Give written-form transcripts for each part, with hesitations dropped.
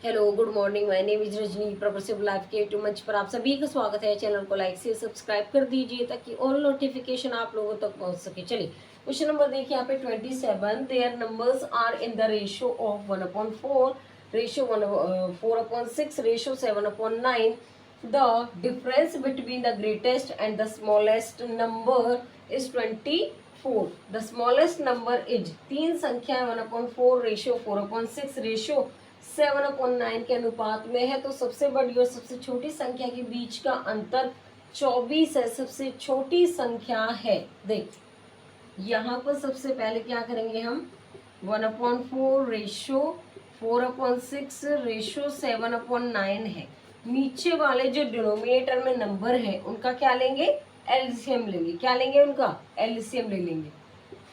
Hello good morning, my name is Rajni. Progressive life के YouTube मंच पर आप सभी का स्वागत है। चैनल को लाइक से सब्सक्राइब कर दीजिए ताकि ऑल नोटिफिकेशन आप लोगों तक पहुंच सके। चलिए क्वेश्चन नंबर देखिए यहाँ पे 27। There numbers are in the ratio of 1/4, ratio 4/6, ratio 7/9। The difference between the greatest and the smallest number is 24। The smallest number is, तीन संख्या 1/4, रेशियो 4/6, रेशियो 7/9 के अनुपात में है, तो सबसे बड़ी और सबसे छोटी संख्या के बीच का अंतर 24 है। सबसे छोटी संख्या है, देख यहाँ पर सबसे पहले क्या करेंगे हम, 1/4 रेशियो 4/6 रेशियो 7/9 है। नीचे वाले जो डिनोमिनेटर में नंबर है उनका क्या लेंगे, एलसीएम लेंगे। क्या लेंगे, उनका एलसीएम ले लेंगे।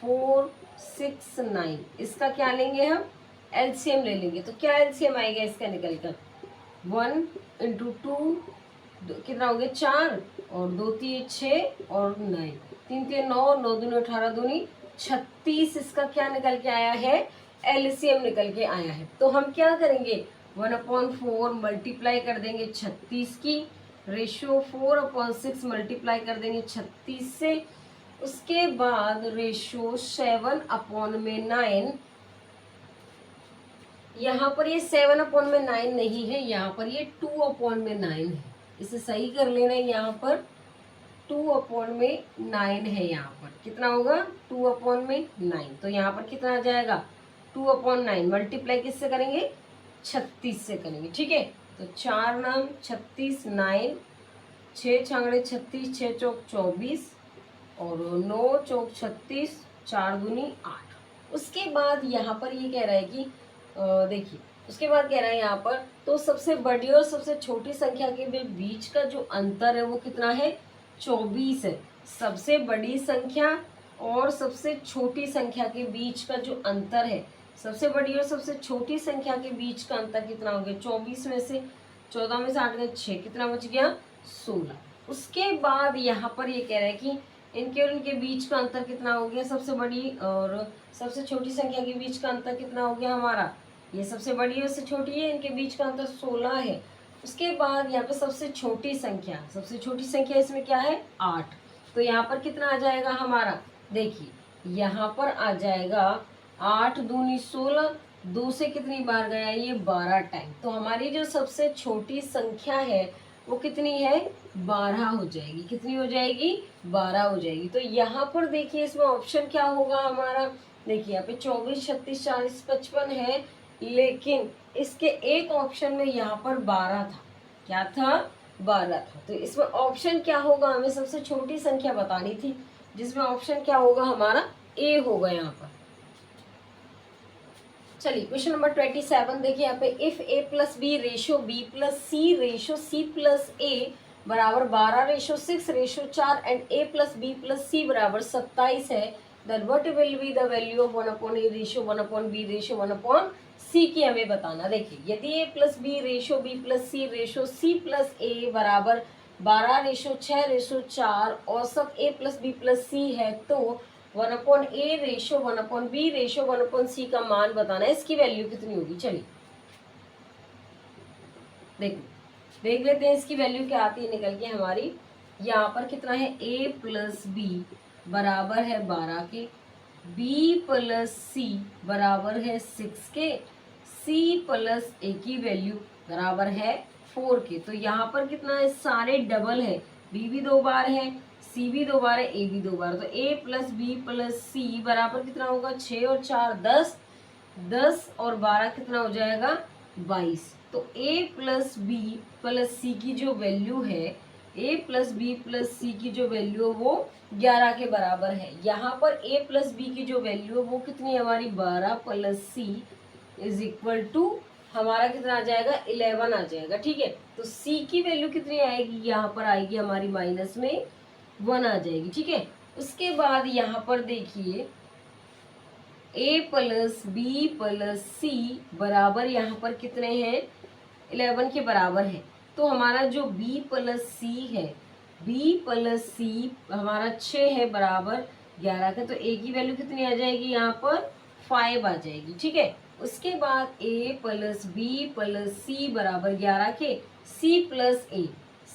4, 6, 9 इसका क्या लेंगे हम, एलसीएम ले लेंगे। तो क्या एलसीएम आएगा इसका निकल कर, 1 × 2 कितना हो गया 4, और 2 × 3 6, और 9, 3 × 3 9, 9 दूनी 18 दूनी 36। इसका क्या निकल के आया है, एलसीएम निकल के आया है। तो हम क्या करेंगे, 1/4 मल्टीप्लाई कर देंगे 36 की, रेशियो 4/6 मल्टीप्लाई कर देंगे 36 से, उसके बाद रेशियो 7/9। यहाँ पर ये 7/9 नहीं है, यहाँ पर ये 2/9 है। इसे सही कर लेना है, यहाँ पर 2/9 है। यहाँ पर कितना होगा, 2/9। तो यहाँ पर कितना आ जाएगा, 2/9 मल्टीप्लाई किससे करेंगे, 36 से करेंगे। ठीक है, तो 4 नाम 36, 9, 6 छांगड़े 36, 6 चौक 24, और 9 चौक 36, 4 दूनी 8। उसके बाद यहाँ पर ये कह रहा है कि देखिए, उसके बाद कह रहा है यहाँ पर, तो सबसे बड़ी और सबसे छोटी संख्या के बीच का जो अंतर है वो कितना है, 24 है। सबसे बड़ी संख्या और सबसे छोटी संख्या के बीच का जो अंतर है, सबसे बड़ी और सबसे छोटी संख्या के बीच का अंतर कितना हो गया, 24 में से 14 में से 8 गए 6, कितना बच गया, 16। उसके बाद यहाँ पर ये कह रहा है कि इनके और इनके बीच का अंतर कितना हो गया, सबसे बड़ी और सबसे छोटी संख्या के बीच का अंतर कितना हो गया हमारा, ये सबसे बड़ी और सबसे छोटी है, इनके बीच का अंतर 16 है। उसके बाद यहाँ पे सबसे छोटी संख्या, सबसे छोटी संख्या इसमें क्या है, 8। तो यहाँ पर कितना आ जाएगा हमारा, देखिए यहाँ पर आ जाएगा 8 दूनी 16, 2 से कितनी बार गया ये, 12 टाइम। तो हमारी जो सबसे छोटी संख्या है वो कितनी है, 12 हो जाएगी। कितनी हो जाएगी, 12 हो जाएगी। तो यहाँ पर देखिए इसमें ऑप्शन क्या होगा हमारा, देखिए यहाँ पे 24, 36, 40, 55 है, लेकिन इसके एक ऑप्शन में यहाँ पर 12 था। क्या था, 12 था। तो इसमें ऑप्शन क्या होगा, हमें सबसे छोटी संख्या बतानी थी, जिसमें ऑप्शन क्या होगा हमारा, ए होगा यहाँ पर। चलिए क्वेश्चन नंबर 27 देखिए यहाँ पे, if a + b ratio b + c ratio c + a बराबर 12 ratio 6 ratio 4 and a + b + c बराबर 27 है, then what will be the value of 1/a ratio 1/b ratio 1/c की हमें बताना। देखिए यदि a + b ratio b + c ratio c + a बराबर 12 ratio 6 ratio 4 औसत a + b + c है, तो 1/a ratio 1/b ratio 1/c का मान बताना है, इसकी वैल्यू कितनी होगी। चलिए देख लेते हैं इसकी वैल्यू क्या आती है निकल के हमारी। यहाँ पर कितना है, a + b बराबर है 12 के, b + c बराबर है 6 के, c + a की वैल्यू बराबर है 4 के। तो यहाँ पर कितना है, सारे डबल है, b भी 2 बार है, c भी 2 बार है, a भी 2 बार। तो a + b + c बराबर कितना होगा, 6 और 4 10, 10 और 12 कितना हो जाएगा, 22। तो a + b + c की जो वैल्यू है, a + b + c की जो वैल्यू है वो 11 के बराबर है। यहाँ पर a + b की जो वैल्यू है वो कितनी है हमारी, 12 + c = हमारा कितना आ जाएगा, 11 आ जाएगा। ठीक है, तो c की वैल्यू कितनी आएगी, यहाँ पर आएगी हमारी -1 आ जाएगी। ठीक है, उसके बाद यहाँ पर देखिए a + b + c बराबर यहाँ पर कितने हैं, 11 के बराबर है। तो हमारा जो b + c है, b + c हमारा 6 है बराबर 11 का, तो a की वैल्यू कितनी आ जाएगी यहाँ पर 5 आ जाएगी, ठीक है। उसके बाद a plus B plus C बराबर 11 के c plus A,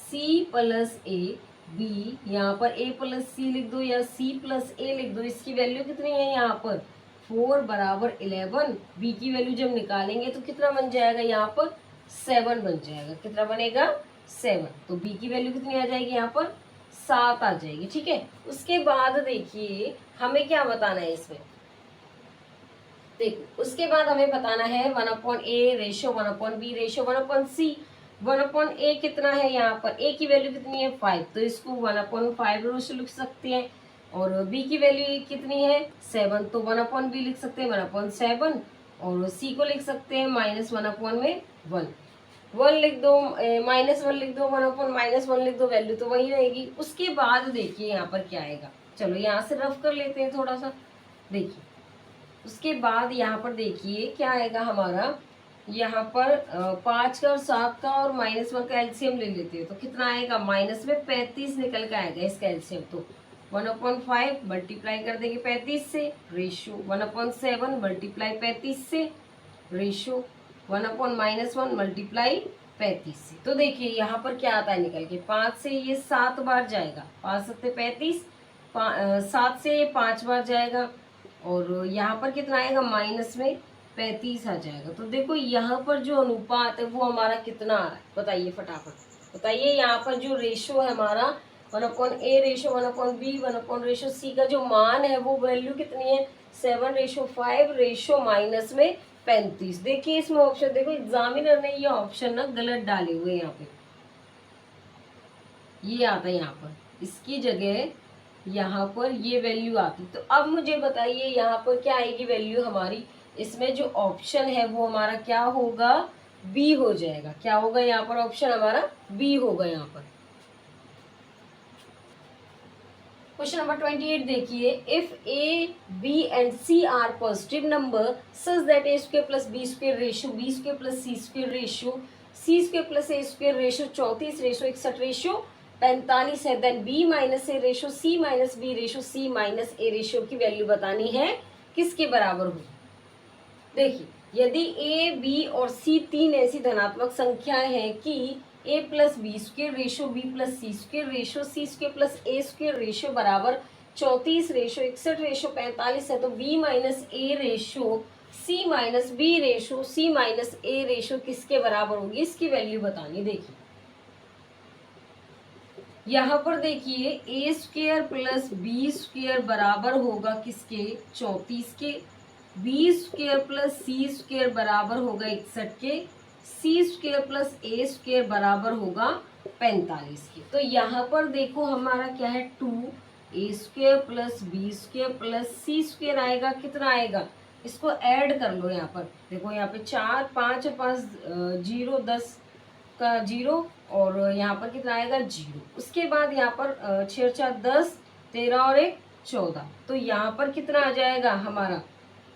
c plus A B, यहाँ पर a प्लस सी लिख दो या c प्लस ए लिख दो। इसकी वैल्यू कितनी है यहाँ पर 4 बराबर 11। b की वैल्यू जब निकालेंगे तो कितना बन जाएगा यहाँ पर 7 बन जाएगा। कितना बनेगा 7। तो b की वैल्यू कितनी आ जाएगी यहाँ पर 7 आ जाएगी, ठीक है। उसके बाद देखिए हमें क्या बताना है इसमें, देखो उसके बाद हमें बताना है 1/a ratio 1/b ratio 1/c। 1/a कितना है यहाँ पर, a की वैल्यू कितनी है 5, तो इसको 1/5 रेशो लिख सकते हैं। और b की वैल्यू कितनी है 7, तो 1/b लिख सकते हैं 1/7। और c को लिख सकते हैं -1/1 1 लिख दो, -1 लिख दो, 1/-1 लिख दो, वैल्यू तो वही रहेगी। उसके बाद देखिए यहाँ पर क्या आएगा, चलो यहाँ से रफ कर लेते हैं थोड़ा सा। देखिए उसके बाद यहाँ पर देखिए क्या आएगा हमारा, यहाँ पर 5 का और 7 का और -1 का एलसीएम ले लेते हैं तो कितना आएगा, माइनस में 35 निकल के आएगा इसका एलसीएम। तो 1/5 मल्टीप्लाई कर देंगे 35 से रेशो 1/7 मल्टीप्लाई 35 से रेशो 1/-1 मल्टीप्लाई 35 से। तो देखिए यहाँ पर क्या आता है निकल के, 5 से ये 7 बार जाएगा, 5 7 35, 7 से ये 5 बार जाएगा और यहाँ पर कितना आएगा माइनस में 35 आ जाएगा। तो देखो यहाँ पर जो अनुपात है वो हमारा कितना आ रहा है, बताइए फटाफट बताइए। यहाँ पर जो रेशो है हमारा 1/a रेशो 1/b 1/c का जो मान है वो वैल्यू कितनी है 7:5 रेशो माइनस में 35। देखिए इसमें ऑप्शन देखो, एग्जामिनर ने ये ऑप्शन ना गलत डाले हुए यहाँ पे, ये आता है यहाँ पर, इसकी जगह यहाँ पर ये वैल्यू आती। तो अब मुझे बताइए यहाँ पर क्या आएगी वैल्यू हमारी, इसमें जो ऑप्शन है वो हमारा क्या होगा, बी हो जाएगा। क्या होगा यहाँ पर ऑप्शन हमारा बी होगा यहाँ पर। क्वेश्चन नंबर 28 देखिए, if A B and C are positive number such that a square plus b square ratio b square plus c square ratio c square plus a square ratio 34 ratio 61 ratio 45 है, then b minus A ratio c minus B ratio c minus A ratio की value बतानी है किसके बराबर हो। देखिए यदि a b और c तीन ऐसी धनात्मक संख्याएं हैं कि a plus B square ratio b plus C square ratio c square plus a square ratio बराबर 34 रेशो 61 रेशो 45 है, तो b minus A ratio c minus B ratio c minus A ratio किसके बराबर होगी, इसकी वैल्यू बतानी। देखिए यहाँ पर देखिए a square plus B square बराबर होगा किसके 34 के, B square plus C square बराबर होगा 61 के, C square plus A square बराबर होगा 45 के। तो यहाँ पर देखो हमारा क्या है 2a square plus B square plus C square आएगा, कितना आएगा, इसको ऐड कर लो। यहाँ पर देखो यहाँ पे 4 5 5 0 10 का 0 और यहाँ पर कितना आएगा 0। उसके बाद यहाँ पर 6 4 10 13 और 1 14, तो यहाँ पर कितना आ जाएगा हमारा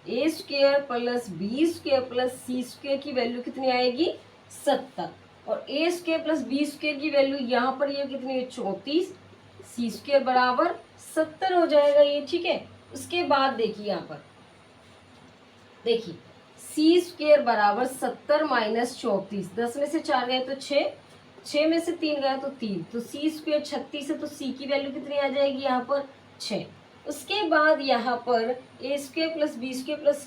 A square plus B square plus C square की वैल्यू कितनी आएगी 70, और A square plus B square की वैल्यू यहाँ पर ये कितनी है 34, सी स्क्वेयर बराबर 70 हो जाएगा ये, ठीक है। उसके बाद देखिए यहाँ पर देखिए सी स्क्वेयर बराबर 70 माइनस 34, 10 में से 4 गए तो 6, 6 में से 3 गया तो 3, तो सी स्क्वेयर 36 है, तो सी की वैल्यू कितनी आ जाएगी यहाँ पर 6। उसके बाद यहाँ पर A square plus B square plus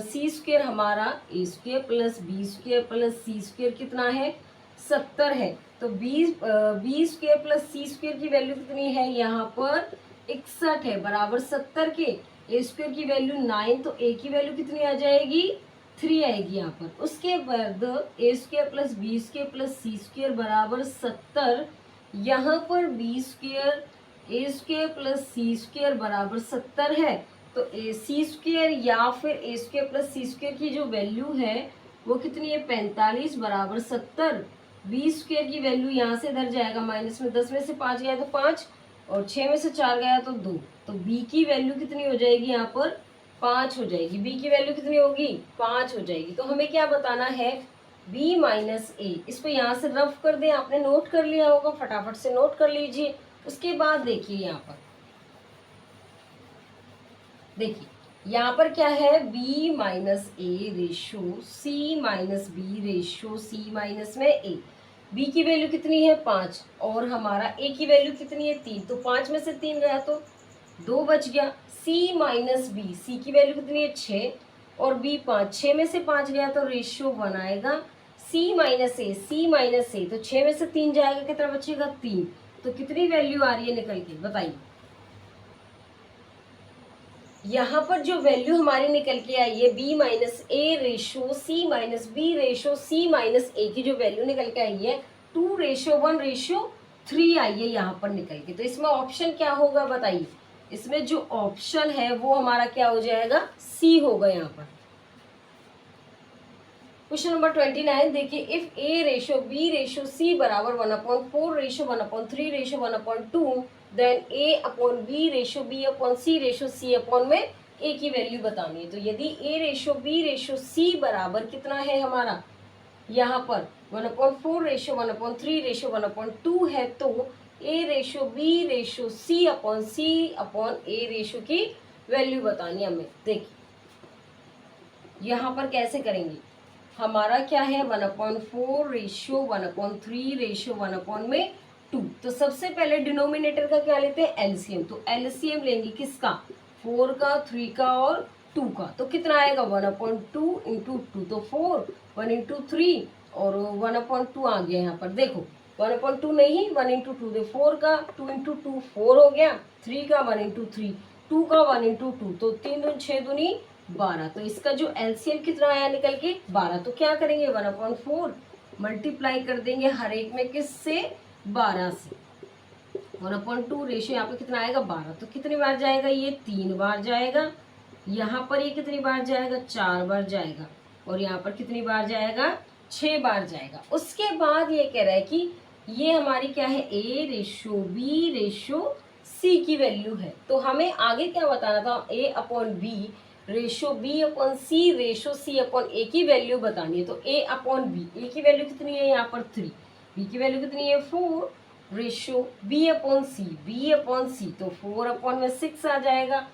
C square हमारा A square plus B square plus C square कितना है 70 है, तो B square plus C square की वैल्यू कितनी है यहाँ पर 61 है बराबर 70 के, ए स्क्वेयर की वैल्यू 9, तो ए की वैल्यू कितनी आ जाएगी 3 आएगी यहाँ पर। उसके बाद A square plus B square plus C square बराबर 70, यहाँ पर B square A square plus C square बराबर 70 है, तो ए सी स्क्वेयर या फिर A square plus C square की जो वैल्यू है वो कितनी है 45 बराबर 70। बी स्क्वेयर की वैल्यू यहाँ से इधर जाएगा माइनस में, 10 में से 5 गया तो 5 और 6 में से 4 गया तो 2, तो बी की वैल्यू कितनी हो जाएगी यहाँ पर 5 हो जाएगी। बी की वैल्यू कितनी होगी 5 हो जाएगी। तो हमें क्या बताना है b माइनस ए, इसको यहाँ से रफ कर दें, आपने नोट कर लिया होगा, फटाफट से नोट कर लीजिए। उसके बाद देखिए यहाँ पर देखिए यहाँ पर क्या है, b minus A ratio c minus B ratio c minus में a। b की वैल्यू कितनी है 5 और हमारा a की वैल्यू कितनी है 3, तो 5 में से 3 गया तो 2 बच गया। c माइनस बी, c की वैल्यू कितनी है 6 और b 5, 6 में से 5 गया तो रेशियो 1 आएगा। c माइनस ए, तो 6 में से 3 जाएगा, कितना बचेगा 3। तो कितनी वैल्यू आ रही है निकल के बताइए। यहाँ पर जो वैल्यू हमारी निकल के आई है b minus A ratio C minus B ratio C minus ए की जो वैल्यू निकल के आई है 2:1:3 आई है यहाँ पर निकल के। तो इसमें ऑप्शन क्या होगा बताइए। इसमें जो ऑप्शन है वो हमारा क्या हो जाएगा, सी होगा यहाँ पर। क्वेश्चन नंबर 29 देखिए, if A ratio B ratio C बराबर 1/4 ratio 1/3 ratio 1/2 then A upon B ratio B upon C ratio C upon में ए की वैल्यू बतानी है। तो यदि A ratio B ratio C बराबर कितना है हमारा यहाँ पर 1/4 रेशो 1/3 रेशो 1/2 है, तो ए ratio B ratio C upon ए रेशो की वैल्यू बतानी है हमें। देखिए यहाँ पर कैसे करेंगे, हमारा क्या है 1/4 रेशियो 1/3 रेशियो 1/2। तो सबसे पहले डिनोमिनेटर का क्या लेते हैं, एलसीएम। तो एलसीएम लेंगे किसका, 4 का, 3 का और 2 का। तो कितना आएगा 1/2 इंटू 2, तो 4, 1 इंटू 3 और 1/2 आ गया यहाँ पर। देखो 1/2 नहीं, 1 इंटू 2, तो 4 का 2 इंटू 2 4 हो गया, 3 का 1 इंटू 3 2 का 1 इंटू 2, तो 3 दूनी 6 दूनी 12। तो इसका जो एलसीएम कितना आया निकल के 12। तो क्या करेंगे 1/4 मल्टीप्लाई कर देंगे हर एक में किससे, 12 से। 1/2 रेशियो यहाँ पे कितना आएगा 12। तो कितनी बार जाएगा ये 3 बार जाएगा। यहाँ पर ये कितनी बार जाएगा 4 बार जाएगा। और यहाँ पर कितनी बार जाएगा 6 बार जाएगा। उसके बाद ये कह रहा है कि ये हमारी क्या है, A ratio B ratio C की वैल्यू है। तो हमें आगे क्या बताना था, A upon B ratio B upon C ratio C upon A की वैल्यू बतानी है। तो ए अपॉन बी, ए की वैल्यू कितनी है यहाँ पर 3, बी की वैल्यू कितनी है 4 रेशो बी अपॉन सी, तो 4 अपॉन में 6 आ जाएगा।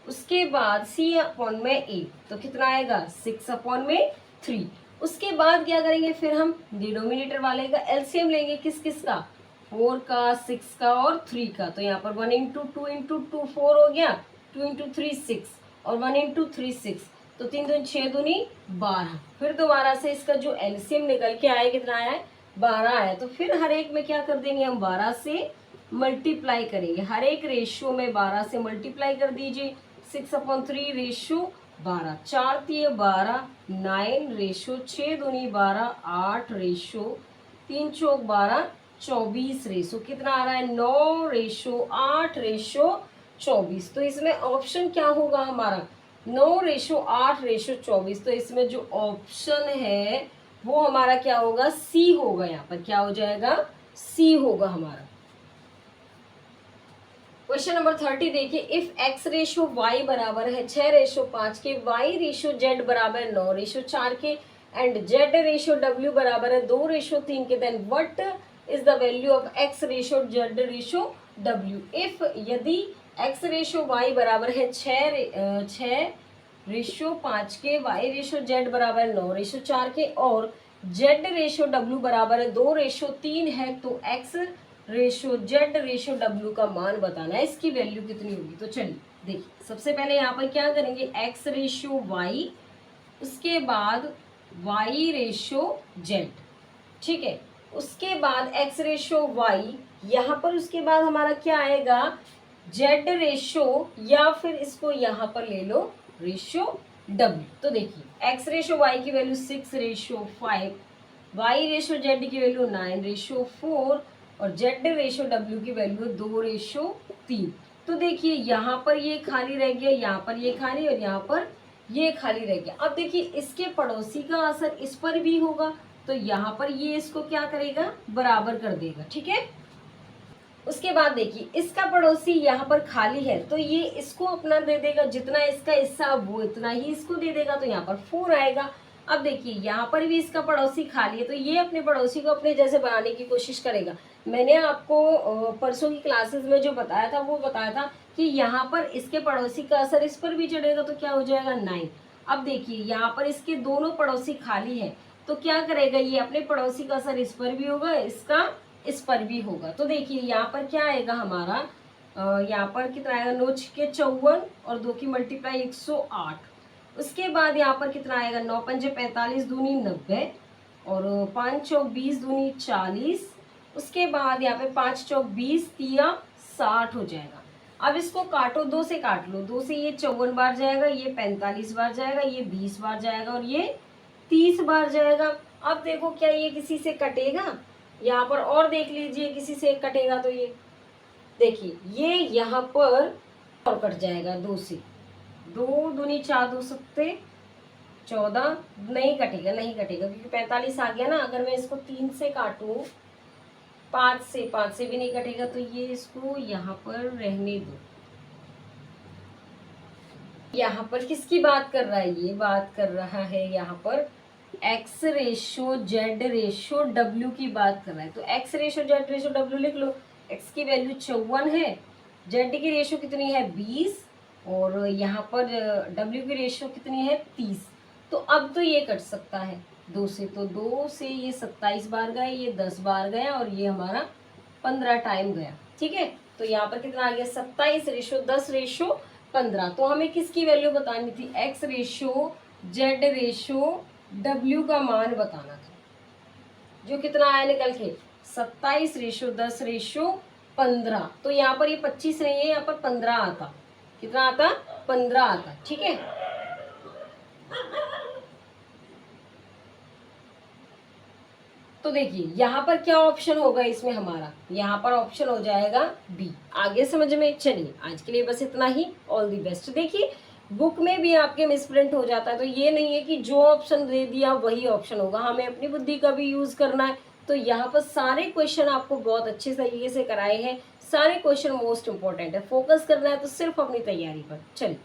उसके बाद सी अपॉन में ए, तो कितना आएगा 6 अपॉन में 3। उसके बाद क्या करेंगे, फिर हम डिनोमिनेटर वाले का एलसीएम लेंगे, किस किस का, 4 का, 6 का और 3 का। तो यहाँ पर 1 इंटू 2 इंटू 2 4 हो गया, 2 इंटू 3 6 और 1 इंटू 3 6, तो 3 दूनी 6 दूनी 12। फिर दोबारा से इसका जो एलसीएम निकल के आया कितना आया है 12 आया। तो फिर हर एक में क्या कर देंगे हम 12 से मल्टीप्लाई करेंगे, हर एक रेशियो में 12 से मल्टीप्लाई कर दीजिए। 6/3 रेशियो 12, 4 3 12, 9 रेशियो 6 दूनी 12, 8 रेशियो 3 चौक 12, 24 रेशियो कितना आ रहा है 9 रेशियो 8 रेशियो 24। तो इसमें ऑप्शन क्या होगा हमारा 9 रेशियो 8 रेशियो 24। तो इसमें जो ऑप्शन है वो हमारा क्या होगा, सी होगा। यहाँ पर क्या हो जाएगा, सी होगा हमारा। क्वेश्चन नंबर 30 देखिए, इफ x रेशियो y बराबर है 6 रेशियो 5 के, y रेशियो z बराबर है 9 रेशियो 4 के एंड z रेशियो w बराबर है 2 रेशियो 3 के, then what is the value of x ratio z ratio w। If यदि x रेशियो y बराबर है 6 रेशियो 5 के, y रेशियो z बराबर है 9 रेशियो 4 के और z रेशियो w बराबर है 2 रेशियो 3 है, तो x ratio z ratio w का मान बताना है, इसकी वैल्यू कितनी होगी। तो चलिए देखिए, सबसे पहले यहाँ पर क्या करेंगे x रेशियो y, उसके बाद y रेशियो z, ठीक है। उसके बाद x रेशियो y, यहाँ पर उसके बाद हमारा क्या आएगा z रेशियो, या फिर इसको यहाँ पर ले लो रेशियो w। तो देखिए x रेशियो y की value 6 ratio 5, y ratio z की वैल्यू 9 रेशियो 4 और z रेशियो w की वैल्यू 2 रेशियो 3। तो देखिए यहाँ पर ये खाली रह गया, यहाँ पर ये खाली और यहाँ पर ये खाली रह गया। अब देखिए इसके पड़ोसी का असर इस पर भी होगा, तो यहाँ पर ये इसको क्या करेगा बराबर कर देगा, ठीक है। उसके बाद देखिए इसका पड़ोसी यहाँ पर खाली है, तो ये इसको अपना दे देगा, जितना इसका हिस्सा वो इतना ही इसको दे देगा, तो यहाँ पर 4 आएगा। अब देखिए यहाँ पर भी इसका पड़ोसी खाली है, तो ये अपने पड़ोसी को अपने जैसे बनाने की कोशिश करेगा। मैंने आपको परसों की क्लासेस में जो बताया था वो बताया था कि यहाँ पर इसके पड़ोसी का असर इस पर भी चढ़ेगा तो क्या हो जाएगा 9। अब देखिए यहाँ पर इसके दोनों पड़ोसी खाली हैं तो क्या करेगा ये, अपने पड़ोसी का असर इस पर भी होगा, इसका इस पर भी होगा। तो देखिए यहाँ पर क्या आएगा हमारा, यहाँ पर कितना आएगा, 9 छक्के 54 और 2 की मल्टीप्लाई 108। उसके बाद यहाँ पर कितना आएगा, 9 पंजे 45 दूनी 90 और 5 चौक 20 दूनी 40। उसके बाद यहाँ पे 5 चौक 20 तिया 60 हो जाएगा। अब इसको काटो, 2 से काट लो, 2 से ये 54 बार जाएगा, ये 45 बार जाएगा, ये 20 बार जाएगा और ये 30 बार जाएगा। अब देखो क्या ये किसी से कटेगा, यहाँ पर और देख लीजिए किसी से कटेगा तो ये देखिए ये यहाँ पर और कट जाएगा 2 से, 2 दूनी 4 2 सत्ते 14, नहीं कटेगा नहीं कटेगा क्योंकि 45 आ गया ना। अगर मैं इसको 3 से काटूं, 5 से भी नहीं कटेगा तो ये इसको यहाँ पर रहने दो। यहाँ पर किसकी बात कर रहा है, ये बात कर रहा है यहाँ पर x ratio z ratio w की बात कर रहा है। तो x ratio z ratio w लिख लो। x की वैल्यू 54 है, z की रेशो कितनी है 20 और यहाँ पर w की रेशो कितनी है 30। तो अब तो ये कट सकता है 2 से, तो 2 से ये 27 बार गए, ये 10 बार गया और ये हमारा 15 टाइम गया। ठीक है, तो यहाँ पर कितना आ गया 27 रेशो 10 रेशो 15। तो हमें किसकी वैल्यू बतानी थी, x ratio z ratio w का मान बताना था, जो कितना आया निकल के 27 रेशो 10 रेशो 15। तो यहाँ पर ये 25 नहीं है, यहाँ पर 15 आता, कितना आता 15 आता। ठीक है, तो देखिए यहाँ पर क्या ऑप्शन होगा इसमें हमारा, यहाँ पर ऑप्शन हो जाएगा बी। आगे समझ में, चलिए आज के लिए बस इतना ही। All the best. देखिए बुक में भी आपके मिसप्रिंट हो जाता है, तो ये नहीं है कि जो ऑप्शन दे दिया वही ऑप्शन होगा, हमें अपनी बुद्धि का भी यूज करना है। तो यहाँ पर सारे क्वेश्चन आपको बहुत अच्छे तरीके से कराए हैं, सारे क्वेश्चन मोस्ट इंपॉर्टेंट है, फोकस करना है तो सिर्फ अपनी तैयारी पर। चलिए।